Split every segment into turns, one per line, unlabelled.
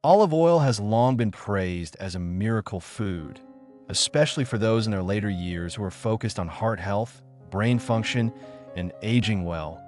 Olive oil has long been praised as a miracle food, especially for those in their later years who are focused on heart health, brain function, and aging well.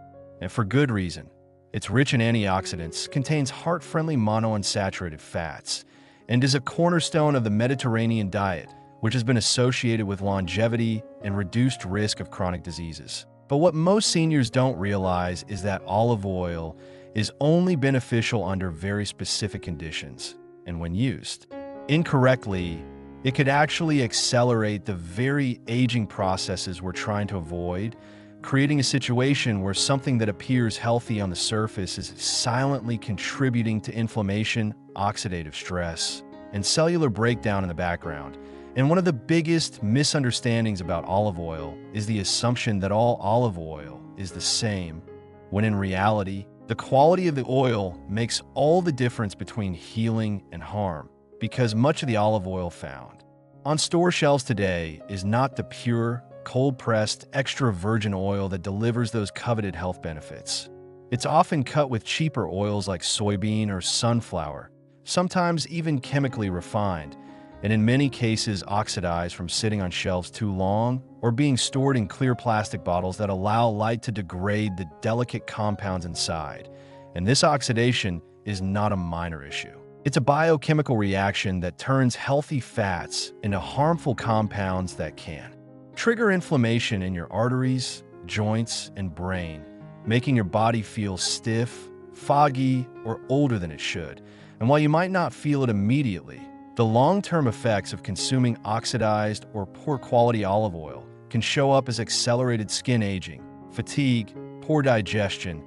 And for good reason. It's rich in antioxidants, contains heart-friendly monounsaturated fats, and is a cornerstone of the Mediterranean diet, which has been associated with longevity and reduced risk of chronic diseases. But what most seniors don't realize is that olive oil is only beneficial under very specific conditions, and when used incorrectly, it could actually accelerate the very aging processes we're trying to avoid, creating a situation where something that appears healthy on the surface is silently contributing to inflammation, oxidative stress, and cellular breakdown in the background. And one of the biggest misunderstandings about olive oil is the assumption that all olive oil is the same, when in reality, the quality of the oil makes all the difference between healing and harm, because much of the olive oil found on store shelves today is not the pure, cold-pressed, extra virgin oil that delivers those coveted health benefits. It's often cut with cheaper oils like soybean or sunflower, sometimes even chemically refined, and in many cases oxidized from sitting on shelves too long or being stored in clear plastic bottles that allow light to degrade the delicate compounds inside. And this oxidation is not a minor issue. It's a biochemical reaction that turns healthy fats into harmful compounds that can trigger inflammation in your arteries, joints, and brain, making your body feel stiff, foggy, or older than it should. And while you might not feel it immediately, the long-term effects of consuming oxidized or poor quality olive oil can show up as accelerated skin aging, fatigue, poor digestion,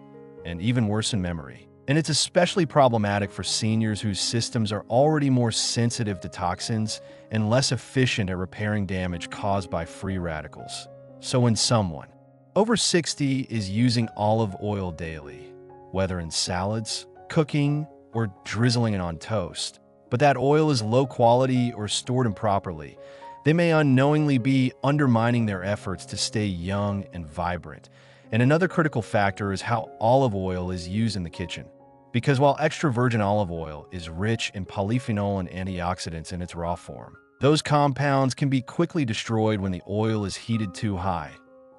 and even worsen memory. And it's especially problematic for seniors whose systems are already more sensitive to toxins and less efficient at repairing damage caused by free radicals. So when someone over 60 is using olive oil daily, whether in salads, cooking, or drizzling it on toast, but that oil is low quality or stored improperly, they may unknowingly be undermining their efforts to stay young and vibrant. And another critical factor is how olive oil is used in the kitchen. Because while extra virgin olive oil is rich in polyphenol and antioxidants in its raw form, those compounds can be quickly destroyed when the oil is heated too high,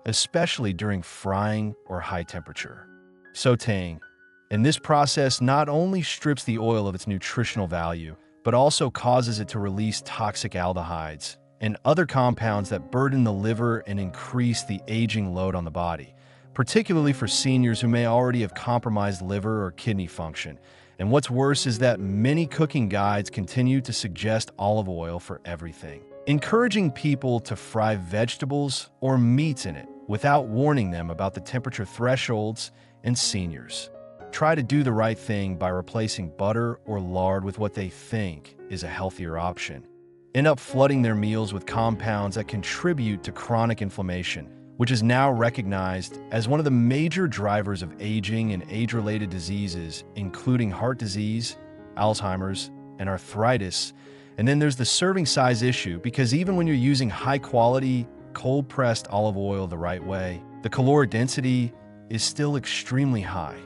especially during frying or high temperature sautéing. And this process not only strips the oil of its nutritional value, but also causes it to release toxic aldehydes and other compounds that burden the liver and increase the aging load on the body, particularly for seniors who may already have compromised liver or kidney function. And what's worse is that many cooking guides continue to suggest olive oil for everything, encouraging people to fry vegetables or meats in it without warning them about the temperature thresholds. And seniors try to do the right thing by replacing butter or lard with what they think is a healthier option, end up flooding their meals with compounds that contribute to chronic inflammation, which is now recognized as one of the major drivers of aging and age-related diseases, including heart disease, Alzheimer's, and arthritis. And then there's the serving size issue, because even when you're using high-quality, cold-pressed olive oil the right way, the caloric density is still extremely high,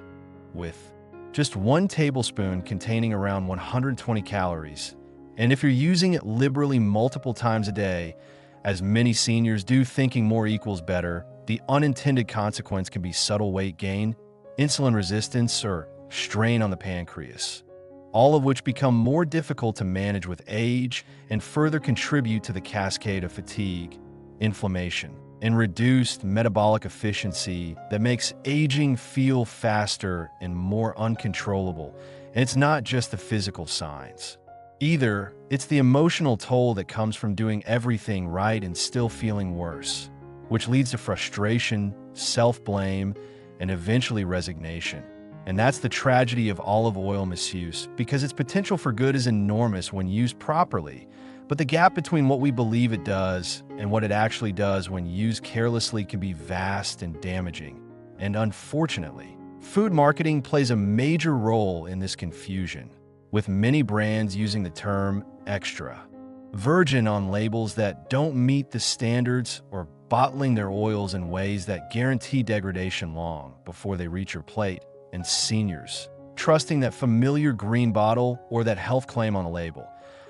with just 1 tablespoon containing around 120 calories. And if you're using it liberally multiple times a day, as many seniors do, thinking more equals better, the unintended consequence can be subtle weight gain, insulin resistance, or strain on the pancreas, all of which become more difficult to manage with age and further contribute to the cascade of fatigue, inflammation, and reduced metabolic efficiency that makes aging feel faster and more uncontrollable. And it's not just the physical signs. Either, it's the emotional toll that comes from doing everything right and still feeling worse, which leads to frustration, self-blame, and eventually resignation. And that's the tragedy of olive oil misuse, because its potential for good is enormous when used properly, but the gap between what we believe it does and what it actually does when used carelessly can be vast and damaging. And unfortunately, food marketing plays a major role in this confusion, with many brands using the term extra virgin on labels that don't meet the standards, or bottling their oils in ways that guarantee degradation long before they reach your plate. And seniors trusting that familiar green bottle or that health claim on the label,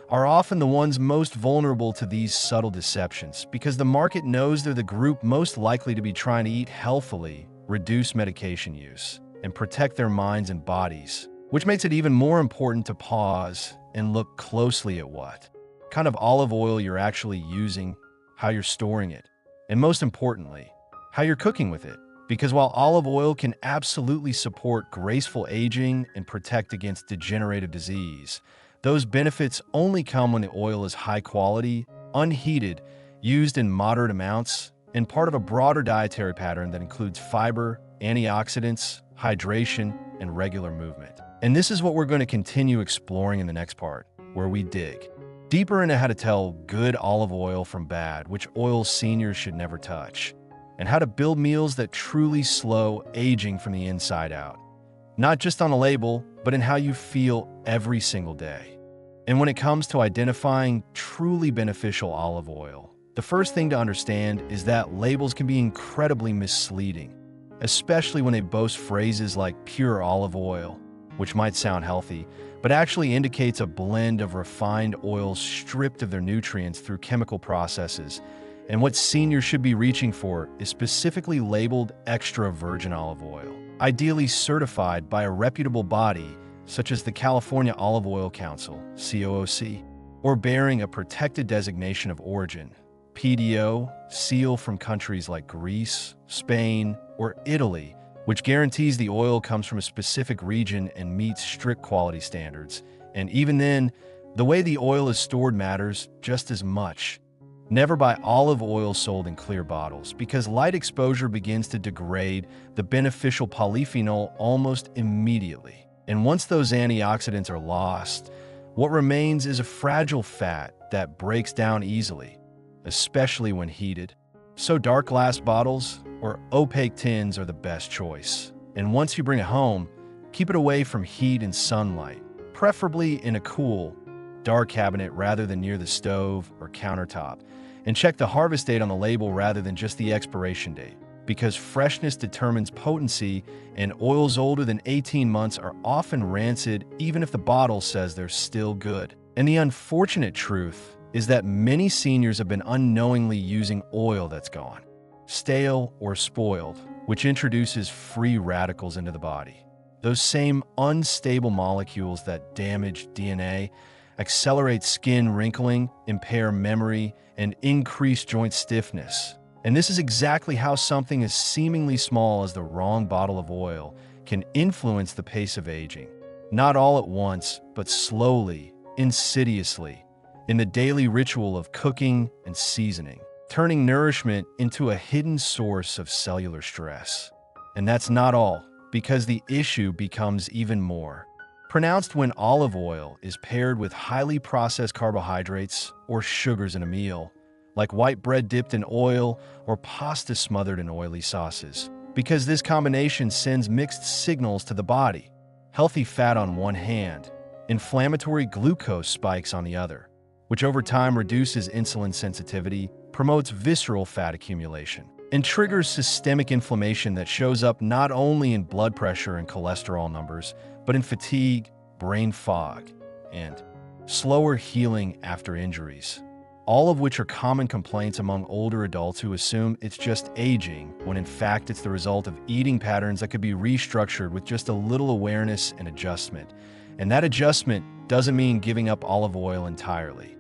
are often the ones most vulnerable to these subtle deceptions because the market knows they're the group most likely to be trying to eat healthily, reduce medication use, and protect their minds and bodies, which makes it even more important to pause and look closely at what kind of olive oil you're actually using, how you're storing it, and most importantly, how you're cooking with it. Because while olive oil can absolutely support graceful aging and protect against degenerative disease, those benefits only come when the oil is high quality, unheated, used in moderate amounts, and part of a broader dietary pattern that includes fiber, antioxidants, hydration, and regular movement. And this is what we're going to continue exploring in the next part, where we dig deeper into how to tell good olive oil from bad, which oils seniors should never touch, and how to build meals that truly slow aging from the inside out. Not just on a label, but in how you feel every single day. And when it comes to identifying truly beneficial olive oil, the first thing to understand is that labels can be incredibly misleading, especially when they boast phrases like pure olive oil, which might sound healthy, but actually indicates a blend of refined oils stripped of their nutrients through chemical processes. And what seniors should be reaching for is specifically labeled extra virgin olive oil, ideally certified by a reputable body such as the California Olive Oil Council, COOC, or bearing a protected designation of origin, PDO, seal from countries like Greece, Spain, or Italy, which guarantees the oil comes from a specific region and meets strict quality standards. And even then, the way the oil is stored matters just as much. Never buy olive oil sold in clear bottles, because light exposure begins to degrade the beneficial polyphenol almost immediately. And once those antioxidants are lost, what remains is a fragile fat that breaks down easily, especially when heated. So dark glass bottles or opaque tins are the best choice. And once you bring it home, keep it away from heat and sunlight, preferably in a cool, dark cabinet rather than near the stove or countertop. And check the harvest date on the label rather than just the expiration date, because freshness determines potency, and oils older than 18 months are often rancid even if the bottle says they're still good. And the unfortunate truth is that many seniors have been unknowingly using oil that's gone, stale or spoiled, which introduces free radicals into the body. Those same unstable molecules that damage DNA, accelerate skin wrinkling, impair memory, and increase joint stiffness. And this is exactly how something as seemingly small as the wrong bottle of oil can influence the pace of aging. Not all at once, but slowly, insidiously, in the daily ritual of cooking and seasoning, turning nourishment into a hidden source of cellular stress. And that's not all, because the issue becomes even more pronounced when olive oil is paired with highly processed carbohydrates or sugars in a meal, like white bread dipped in oil or pasta smothered in oily sauces, because this combination sends mixed signals to the body. Healthy fat on one hand, inflammatory glucose spikes on the other, which over time reduces insulin sensitivity, promotes visceral fat accumulation, and triggers systemic inflammation that shows up not only in blood pressure and cholesterol numbers, but in fatigue, brain fog, and slower healing after injuries, all of which are common complaints among older adults who assume it's just aging, when in fact it's the result of eating patterns that could be restructured with just a little awareness and adjustment. And that adjustment doesn't mean giving up olive oil entirely.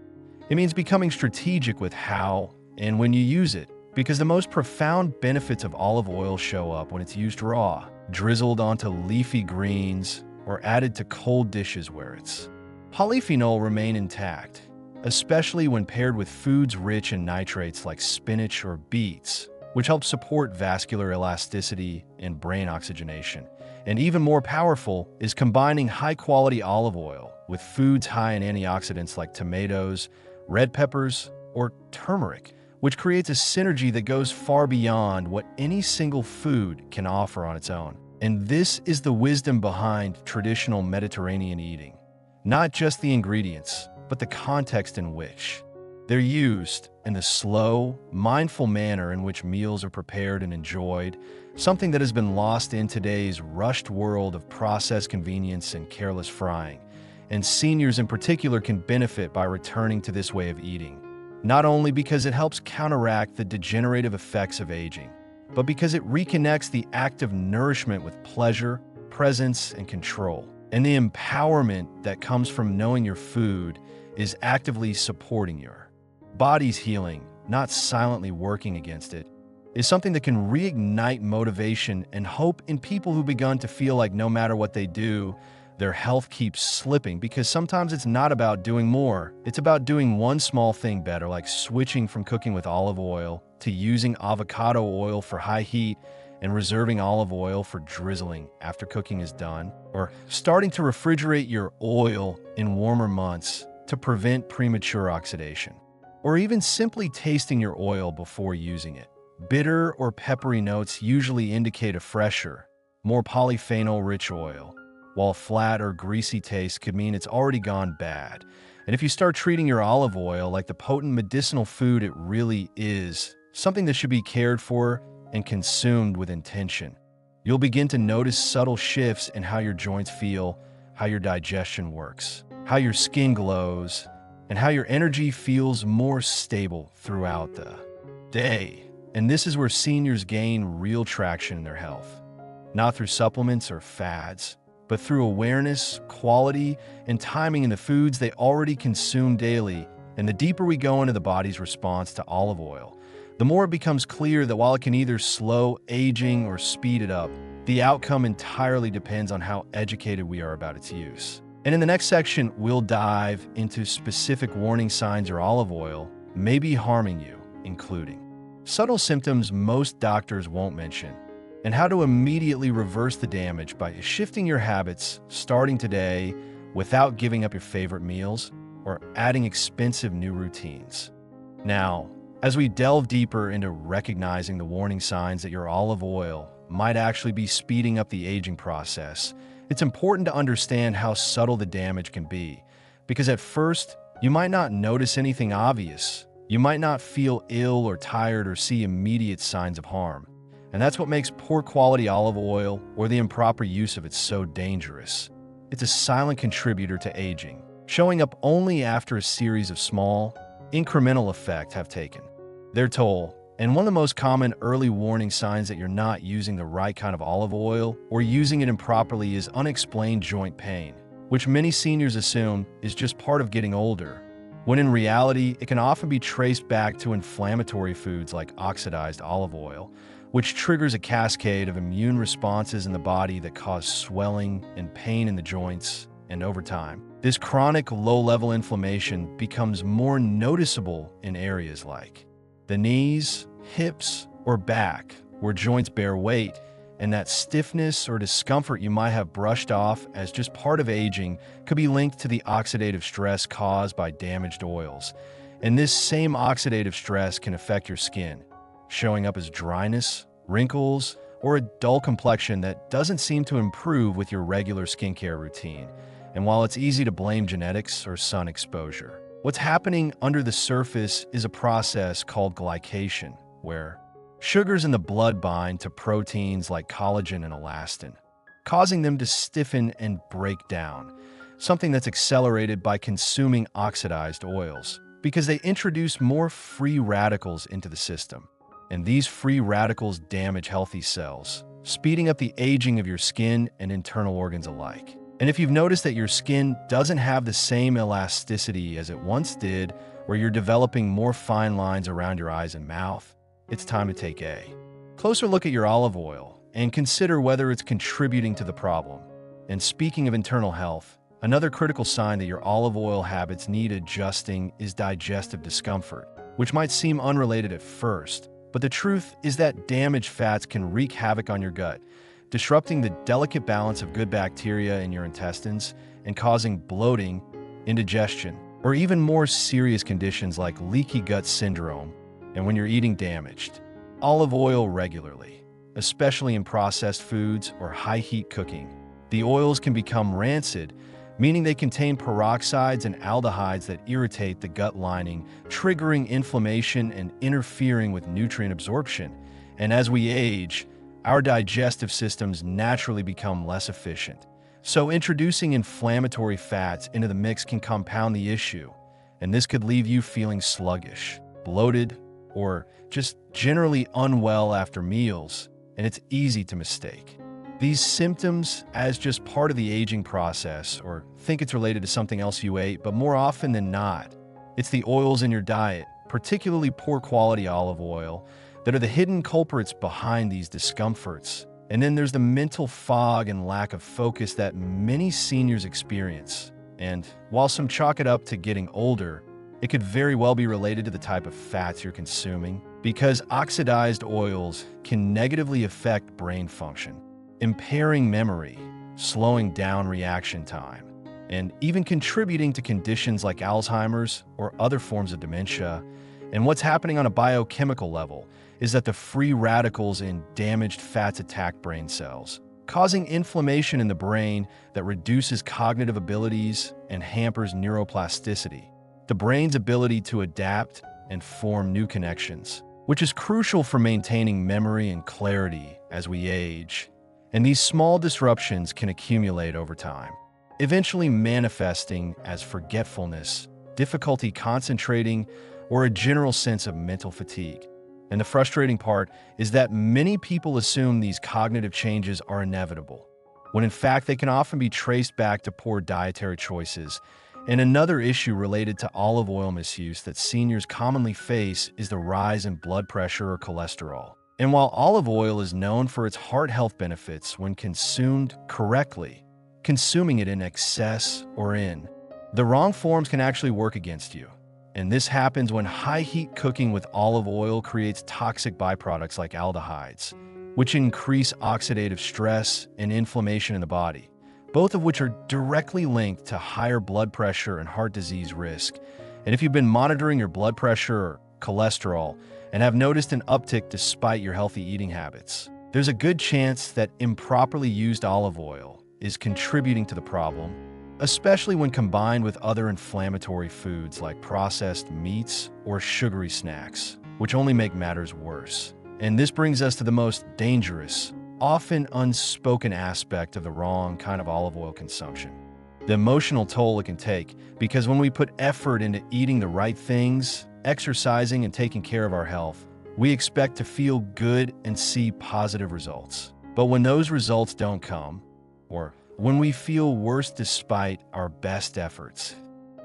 It means becoming strategic with how and when you use it, because the most profound benefits of olive oil show up when it's used raw, drizzled onto leafy greens, or added to cold dishes where its polyphenol remain intact, especially when paired with foods rich in nitrates like spinach or beets, which help support vascular elasticity and brain oxygenation. And even more powerful is combining high-quality olive oil with foods high in antioxidants like tomatoes, red peppers, or turmeric, which creates a synergy that goes far beyond what any single food can offer on its own. And this is the wisdom behind traditional Mediterranean eating. Not just the ingredients, but the context in which They're used in the slow, mindful manner in which meals are prepared and enjoyed, something that has been lost in today's rushed world of processed convenience and careless frying. And seniors in particular can benefit by returning to this way of eating, not only because it helps counteract the degenerative effects of aging, but because it reconnects the act of nourishment with pleasure, presence, and control. And the empowerment that comes from knowing your food is actively supporting your body's healing, not silently working against it, is something that can reignite motivation and hope in people who've begun to feel like no matter what they do, their health keeps slipping. Because sometimes it's not about doing more, it's about doing one small thing better, like switching from cooking with olive oil to using avocado oil for high heat and reserving olive oil for drizzling after cooking is done, or starting to refrigerate your oil in warmer months to prevent premature oxidation, or even simply tasting your oil before using it. Bitter or peppery notes usually indicate a fresher, more polyphenol-rich oil, while flat or greasy taste could mean it's already gone bad. And if you start treating your olive oil like the potent medicinal food it really is, something that should be cared for and consumed with intention, you'll begin to notice subtle shifts in how your joints feel, how your digestion works, how your skin glows, and how your energy feels more stable throughout the day. And this is where seniors gain real traction in their health, not through supplements or fads, but through awareness, quality, and timing in the foods they already consume daily. And the deeper we go into the body's response to olive oil, the more it becomes clear that while it can either slow aging or speed it up, the outcome entirely depends on how educated we are about its use. And in the next section, we'll dive into specific warning signs your olive oil may be harming you, including subtle symptoms most doctors won't mention, and how to immediately reverse the damage by shifting your habits starting today without giving up your favorite meals or adding expensive new routines. Now, as we delve deeper into recognizing the warning signs that your olive oil might actually be speeding up the aging process, it's important to understand how subtle the damage can be, because at first, you might not notice anything obvious. You might not feel ill or tired or see immediate signs of harm. And that's what makes poor quality olive oil or the improper use of it so dangerous. It's a silent contributor to aging, showing up only after a series of small, incremental effects have taken their toll. And one of the most common early warning signs that you're not using the right kind of olive oil or using it improperly is unexplained joint pain, which many seniors assume is just part of getting older, when in reality, it can often be traced back to inflammatory foods like oxidized olive oil, which triggers a cascade of immune responses in the body that cause swelling and pain in the joints. And over time, this chronic low-level inflammation becomes more noticeable in areas like the knees, hips, or back, where joints bear weight, and that stiffness or discomfort you might have brushed off as just part of aging could be linked to the oxidative stress caused by damaged oils. And this same oxidative stress can affect your skin, showing up as dryness, wrinkles, or a dull complexion that doesn't seem to improve with your regular skincare routine. And while it's easy to blame genetics or sun exposure, what's happening under the surface is a process called glycation, where sugars in the blood bind to proteins like collagen and elastin, causing them to stiffen and break down, something that's accelerated by consuming oxidized oils, because they introduce more free radicals into the system. And these free radicals damage healthy cells, speeding up the aging of your skin and internal organs alike. And if you've noticed that your skin doesn't have the same elasticity as it once did, where you're developing more fine lines around your eyes and mouth, it's time to take a closer look at your olive oil and consider whether it's contributing to the problem. And speaking of internal health, another critical sign that your olive oil habits need adjusting is digestive discomfort, which might seem unrelated at first, but the truth is that damaged fats can wreak havoc on your gut, disrupting the delicate balance of good bacteria in your intestines and causing bloating, indigestion, or even more serious conditions like leaky gut syndrome. And when you're eating damaged olive oil regularly, especially in processed foods or high-heat cooking, the oils can become rancid, meaning they contain peroxides and aldehydes that irritate the gut lining, triggering inflammation and interfering with nutrient absorption. And as we age, our digestive systems naturally become less efficient. So introducing inflammatory fats into the mix can compound the issue, and this could leave you feeling sluggish, bloated, or just generally unwell after meals, and it's easy to mistake these symptoms as just part of the aging process, or think it's related to something else you ate, but more often than not, it's the oils in your diet, particularly poor quality olive oil, that are the hidden culprits behind these discomforts. And then there's the mental fog and lack of focus that many seniors experience. And while some chalk it up to getting older, it could very well be related to the type of fats you're consuming, because oxidized oils can negatively affect brain function, impairing memory, slowing down reaction time, and even contributing to conditions like Alzheimer's or other forms of dementia. And what's happening on a biochemical level is that the free radicals in damaged fats attack brain cells, causing inflammation in the brain that reduces cognitive abilities and hampers neuroplasticity, the brain's ability to adapt and form new connections, which is crucial for maintaining memory and clarity as we age. And these small disruptions can accumulate over time, eventually manifesting as forgetfulness, difficulty concentrating, or a general sense of mental fatigue. And the frustrating part is that many people assume these cognitive changes are inevitable, when in fact they can often be traced back to poor dietary choices. And another issue related to olive oil misuse that seniors commonly face is the rise in blood pressure or cholesterol. And while olive oil is known for its heart health benefits when consumed correctly, consuming it in excess or in the wrong forms can actually work against you. And this happens when high heat cooking with olive oil creates toxic byproducts like aldehydes, which increase oxidative stress and inflammation in the body, both of which are directly linked to higher blood pressure and heart disease risk. And if you've been monitoring your blood pressure or cholesterol and have noticed an uptick despite your healthy eating habits, there's a good chance that improperly used olive oil is contributing to the problem, especially when combined with other inflammatory foods like processed meats or sugary snacks, which only make matters worse. And this brings us to the most dangerous, often unspoken aspect of the wrong kind of olive oil consumption: the emotional toll it can take. Because when we put effort into eating the right things, exercising, and taking care of our health, we expect to feel good and see positive results. But when those results don't come, or when we feel worse despite our best efforts,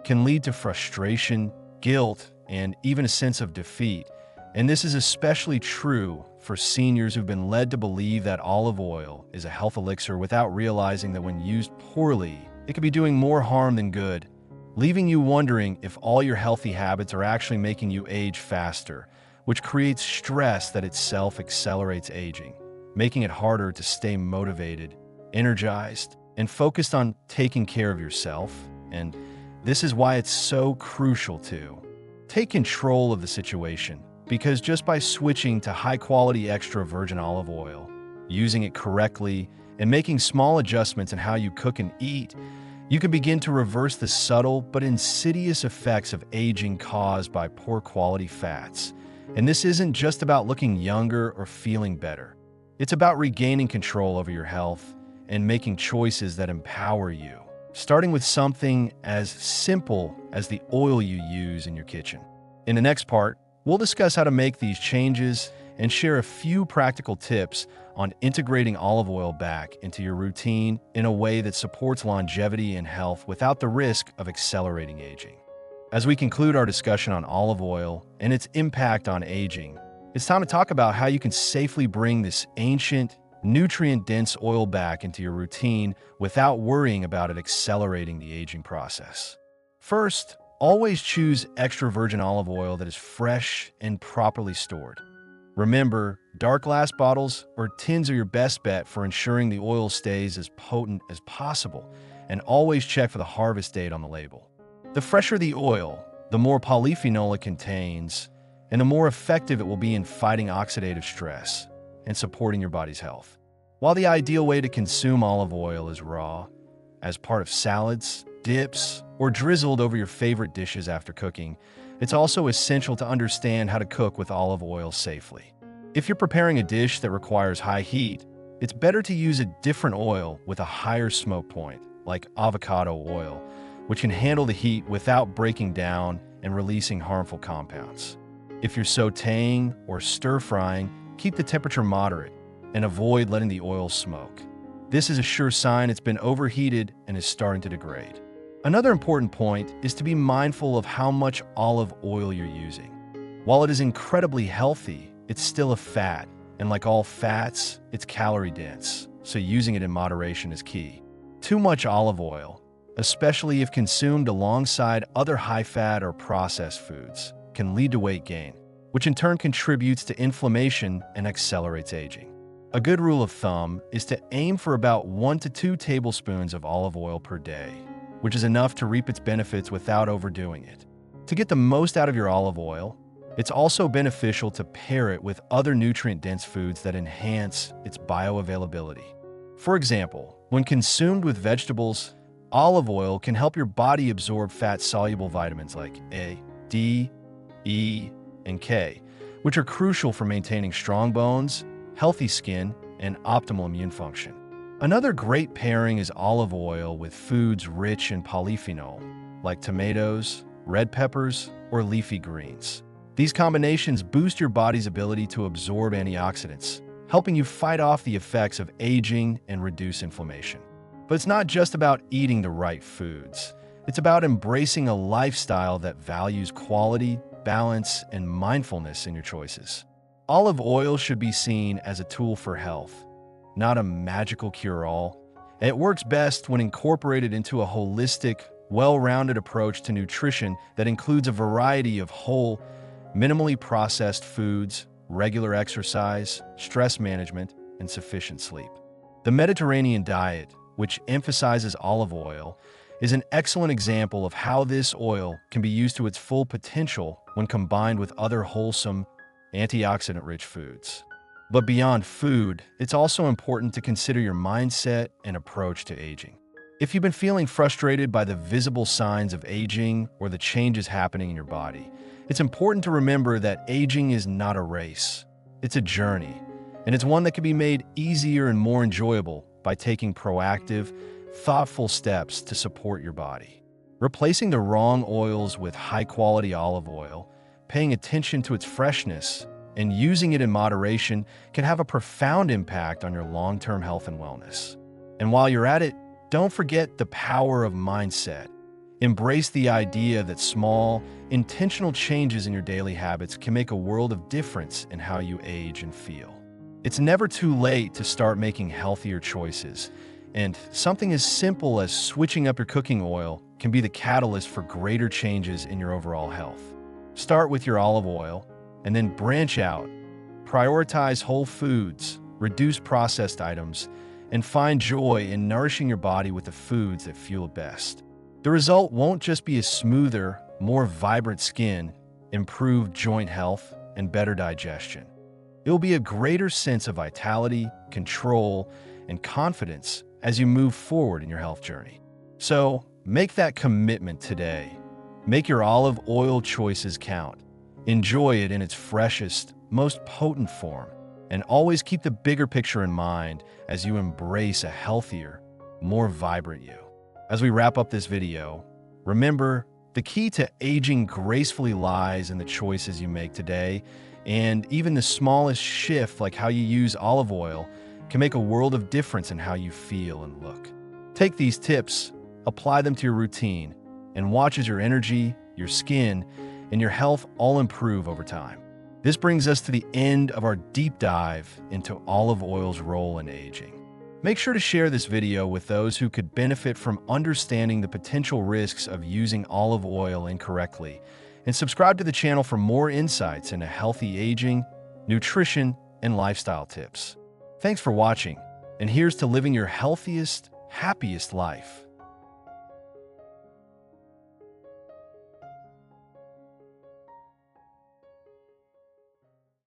can lead to frustration, guilt, and even a sense of defeat. And this is especially true for seniors who've been led to believe that olive oil is a health elixir without realizing that when used poorly, it could be doing more harm than good, leaving you wondering if all your healthy habits are actually making you age faster, which creates stress that itself accelerates aging, making it harder to stay motivated, energized, and focused on taking care of yourself. And this is why it's so crucial to take control of the situation, because just by switching to high-quality extra virgin olive oil, using it correctly, and making small adjustments in how you cook and eat, you can begin to reverse the subtle but insidious effects of aging caused by poor quality fats. And this isn't just about looking younger or feeling better. It's about regaining control over your health and making choices that empower you, starting with something as simple as the oil you use in your kitchen. In the next part, we'll discuss how to make these changes and share a few practical tips on integrating olive oil back into your routine in a way that supports longevity and health without the risk of accelerating aging. As we conclude our discussion on olive oil and its impact on aging, it's time to talk about how you can safely bring this ancient, nutrient-dense oil back into your routine without worrying about it accelerating the aging process. First, always choose extra virgin olive oil that is fresh and properly stored. Remember, dark glass bottles or tins are your best bet for ensuring the oil stays as potent as possible, and always check for the harvest date on the label. The fresher the oil, the more polyphenol it contains, and the more effective it will be in fighting oxidative stress and supporting your body's health. While the ideal way to consume olive oil is raw, as part of salads, dips, or drizzled over your favorite dishes after cooking, it's also essential to understand how to cook with olive oil safely. If you're preparing a dish that requires high heat, it's better to use a different oil with a higher smoke point, like avocado oil, which can handle the heat without breaking down and releasing harmful compounds. If you're sautéing or stir-frying, keep the temperature moderate and avoid letting the oil smoke. This is a sure sign it's been overheated and is starting to degrade. Another important point is to be mindful of how much olive oil you're using. While it is incredibly healthy, it's still a fat, and like all fats, it's calorie dense, so using it in moderation is key. Too much olive oil, especially if consumed alongside other high-fat or processed foods, can lead to weight gain, which in turn contributes to inflammation and accelerates aging. A good rule of thumb is to aim for about 1 to 2 tablespoons of olive oil per day, which is enough to reap its benefits without overdoing it. To get the most out of your olive oil, it's also beneficial to pair it with other nutrient-dense foods that enhance its bioavailability. For example, when consumed with vegetables, olive oil can help your body absorb fat-soluble vitamins like A, D, E, and K, which are crucial for maintaining strong bones, healthy skin, and optimal immune function. Another great pairing is olive oil with foods rich in polyphenol, like tomatoes, red peppers, or leafy greens. These combinations boost your body's ability to absorb antioxidants, helping you fight off the effects of aging and reduce inflammation. But it's not just about eating the right foods. It's about embracing a lifestyle that values quality, balance, and mindfulness in your choices. Olive oil should be seen as a tool for health, not a magical cure-all. It works best when incorporated into a holistic, well-rounded approach to nutrition that includes a variety of whole, minimally processed foods, regular exercise, stress management, and sufficient sleep. The Mediterranean diet, which emphasizes olive oil, is an excellent example of how this oil can be used to its full potential when combined with other wholesome, antioxidant-rich foods. But beyond food, it's also important to consider your mindset and approach to aging. If you've been feeling frustrated by the visible signs of aging or the changes happening in your body, it's important to remember that aging is not a race. It's a journey, and it's one that can be made easier and more enjoyable by taking proactive, thoughtful steps to support your body. Replacing the wrong oils with high-quality olive oil, paying attention to its freshness, and using it in moderation can have a profound impact on your long-term health and wellness. And while you're at it, don't forget the power of mindset. Embrace the idea that small, intentional changes in your daily habits can make a world of difference in how you age and feel. It's never too late to start making healthier choices, and something as simple as switching up your cooking oil can be the catalyst for greater changes in your overall health. Start with your olive oil, and then branch out. Prioritize whole foods, reduce processed items, and find joy in nourishing your body with the foods that fuel it best. The result won't just be a smoother, more vibrant skin, improved joint health, and better digestion. It will be a greater sense of vitality, control, and confidence as you move forward in your health journey. So, make that commitment today. Make your olive oil choices count. Enjoy it in its freshest, most potent form, and always keep the bigger picture in mind as you embrace a healthier, more vibrant you. As we wrap up this video, remember, the key to aging gracefully lies in the choices you make today, and even the smallest shift, like how you use olive oil, can make a world of difference in how you feel and look. Take these tips, apply them to your routine, and watch as your energy, your skin, and your health all improve over time. This brings us to the end of our deep dive into olive oil's role in aging. Make sure to share this video with those who could benefit from understanding the potential risks of using olive oil incorrectly, and subscribe to the channel for more insights into healthy aging, nutrition, and lifestyle tips. Thanks for watching, and here's to living your healthiest, happiest life.